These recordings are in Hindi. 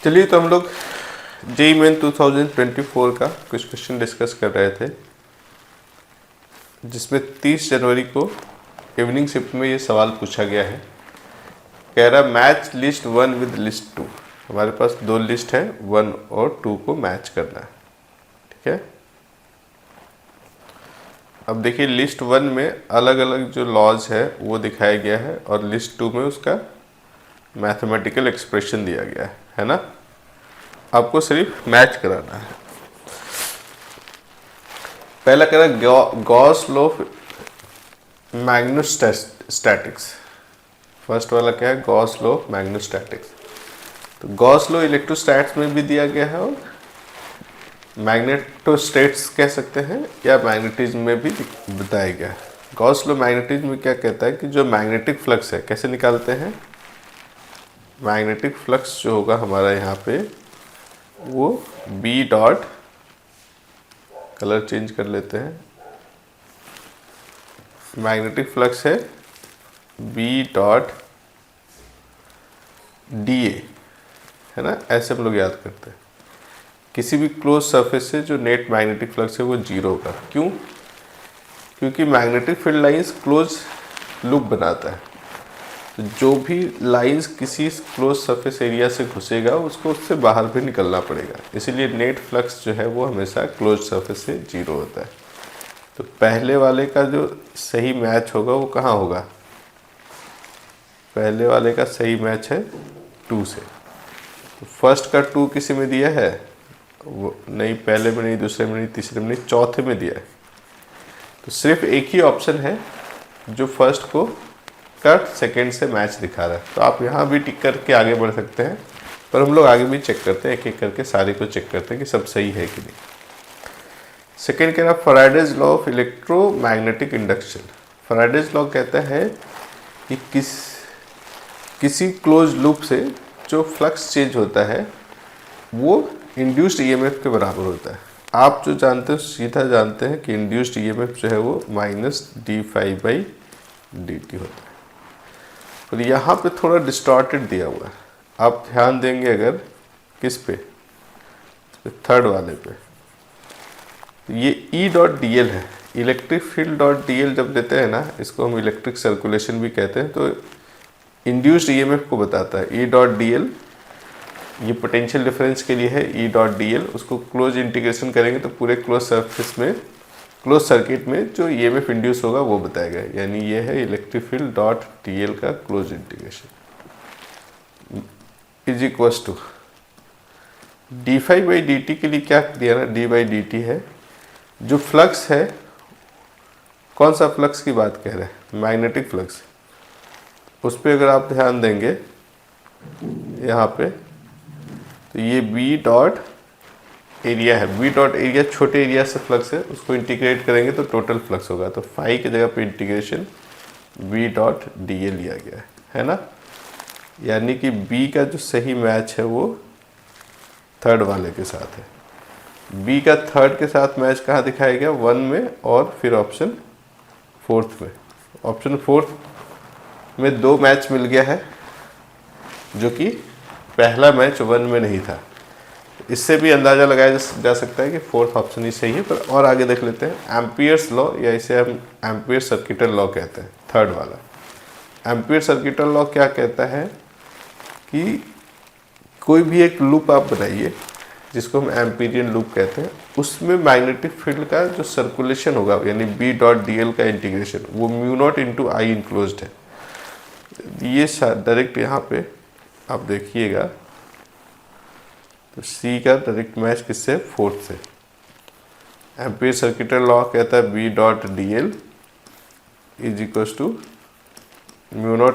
चलिए तो हम लोग जेईई मेन 2024 का कुछ क्वेश्चन डिस्कस कर रहे थे, जिसमें 30 जनवरी को इवनिंग शिफ्ट में ये सवाल पूछा गया है। कह रहा मैच लिस्ट 1 विद लिस्ट 2। हमारे पास दो लिस्ट है, 1 और 2 को मैच करना है। ठीक है, अब देखिए लिस्ट 1 में अलग अलग जो लॉज है वो दिखाया गया है और लिस्ट 2 में उसका मैथमेटिकल एक्सप्रेशन दिया गया है ना। आपको सिर्फ मैच कराना है। पहला कह रहा Gauss law of magnetostatics. First वाला क्या है? Gauss law of magnetostatics. तो गॉस लॉ इलेक्ट्रोस्टैट्स में भी दिया गया है और मैग्नेटोस्टेट्स कह सकते हैं या मैग्नेटिज्म में भी बताया गया है। गॉस लॉ मैग्नेटिज्म में क्या कहता है कि जो मैग्नेटिक फ्लक्स है कैसे निकालते हैं? मैग्नेटिक फ्लक्स जो होगा हमारा यहाँ पे वो बी डॉट, कलर चेंज कर लेते हैं, मैग्नेटिक फ्लक्स है बी डॉट डी ए, है ना। ऐसे हम लोग याद करते हैं। किसी भी क्लोज सरफेस से जो नेट मैग्नेटिक फ्लक्स है वो जीरो होगा। क्यों? क्योंकि magnetic field lines close loop बनाता है। तो जो भी लाइंस किसी क्लोज सरफेस एरिया से घुसेगा उसको उससे बाहर भी निकलना पड़ेगा, इसीलिए नेट फ्लक्स जो है वो हमेशा क्लोज सरफेस से जीरो होता है। तो पहले वाले का जो सही मैच होगा वो कहाँ होगा? पहले वाले का सही मैच है 2 से। तो फर्स्ट का 2 किसी में दिया है? वो नहीं, पहले में नहीं, दूसरे में नहीं, तीसरे में नहीं, चौथे में दिया है। तो सिर्फ एक ही ऑप्शन है जो फर्स्ट को का सेकेंड से मैच दिखा रहा है। तो आप यहाँ भी टिक करके आगे बढ़ सकते हैं, पर हम लोग आगे भी चेक करते हैं, एक एक करके सारे को चेक करते हैं कि सब सही है कि नहीं। सेकेंड कह रहा Faraday's law of electromagnetic induction. Faraday's law कहता है कि किसी क्लोज लूप से जो फ्लक्स चेंज होता है वो इंड्यूस्ड ईएमएफ के बराबर होता है। आप जो जानते हो सीधा जानते हैं कि इंड्यूस्ड ईएमएफ जो है वो -d∅dt होता है। और यहाँ पे थोड़ा डिस्टॉर्टेड दिया हुआ है। आप ध्यान देंगे अगर किस पे? थर्ड वाले पे। ये E डॉट डी एल है। Electric field dot d L जब देते हैं ना, इसको हम इलेक्ट्रिक सर्कुलेशन भी कहते हैं, तो इंड्यूस्ड ईएमएफ को बताता है। E डॉट डी एल ये पोटेंशियल डिफरेंस के लिए है। E डॉट डी एल उसको क्लोज इंटीग्रेशन करेंगे तो पूरे क्लोज सरफेस में, क्लोज सर्किट में जो ईएमएफ इंड्यूस होगा वो बताएगा। यानी ये है electric field dot d l का close integration is equals to d∅dt के लिए क्या दिया ना, d/dt है। जो फ्लक्स है, कौन सा फ्लक्स की बात कह रहे हैं? Magnetic flux. उस पर अगर आप ध्यान देंगे यहाँ पे, तो ये बी डॉट एरिया है। बी डॉट एरिया छोटे एरिया से फ्लक्स है, उसको इंटीग्रेट करेंगे तो टोटल फ्लक्स होगा। तो फाई की जगह पे integration B dot D A लिया गया है ना। यानी कि बी का जो सही मैच है वो थर्ड वाले के साथ है। बी का थर्ड के साथ मैच कहाँ दिखाया गया? 1 में और फिर ऑप्शन 4 में। ऑप्शन 4 में 2 मैच मिल गया है, जो कि पहला मैच 1 में नहीं था। इससे भी अंदाज़ा लगाया जा सकता है कि 4th ऑप्शन ही सही है। पर और आगे देख लेते हैं। एम्पियर्स लॉ, या इसे हम एम्पियर सर्किटल लॉ कहते हैं, थर्ड वाला। एम्पियर सर्किटल लॉ क्या कहता है कि कोई भी एक लूप आप बनाइए जिसको हम एम्पीरियन लूप कहते हैं, उसमें मैग्नेटिक फील्ड का जो सर्कुलेशन होगा यानी बी डॉट डी एल का इंटीग्रेशन वो μ0 × I इनक्लोज्ड है। ये डायरेक्ट यहाँ पे आप देखिएगा तो सी का डायरेक्ट मैच किससे? 4th से। एम्पियर सर्किटल लॉ कहता है B dot d l is equals to μ0 ×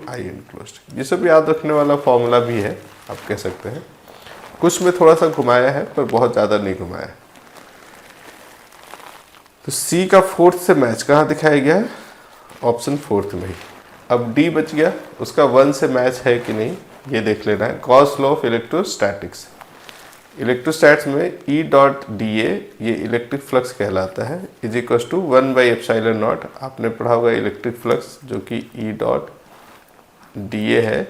I enclosed. ये सब याद रखने वाला फॉर्मूला भी है, आप कह सकते हैं। कुछ में थोड़ा सा घुमाया है पर बहुत ज़्यादा नहीं घुमाया है। तो सी का 4th से मैच कहाँ दिखाया गया है? ऑप्शन 4th में ही। अब डी बच गया, उसका 1 से मैच है कि नहीं ये देख लेना है। Gauss law of electrostatics. Electrostatics में E डॉट डी ए ये इलेक्ट्रिक फ्लक्स कहलाता है, इज इक्वल्स टू 1/ε0। आपने पढ़ा होगा इलेक्ट्रिक फ्लक्स जो कि E डॉट डी ए है।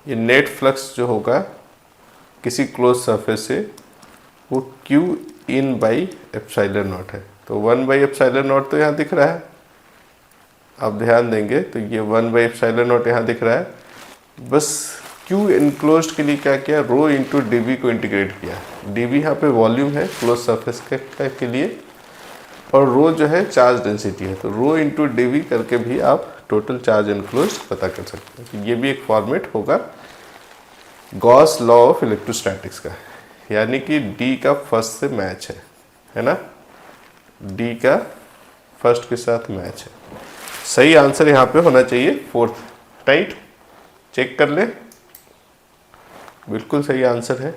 ये नेट फ्लक्स जो होगा किसी क्लोज सरफेस से वो Q in by epsilon not है। तो 1 बाई एप्साइलन नॉट तो यहाँ दिख रहा है, आप ध्यान देंगे तो ये 1 बाई एप्साइलन नॉट यहाँ दिख रहा है। बस Q इनक्लोज्ड के लिए क्या किया, रो इंटू dV को इंटीग्रेट किया। dV यहाँ पे वॉल्यूम है क्लोज सरफेस के लिए, और रो जो है चार्ज डेंसिटी है। तो रो इंटू dV करके भी आप टोटल चार्ज इनक्लोज्ड पता कर सकते हैं। तो ये भी एक फॉर्मेट होगा गॉस लॉ ऑफ इलेक्ट्रोस्टैटिक्स का, यानी कि D का फर्स्ट से मैच है ना, D का फर्स्ट के साथ मैच है। सही आंसर यहाँ पे होना चाहिए 4th, राइट। चेक कर ले, बिल्कुल सही आंसर है।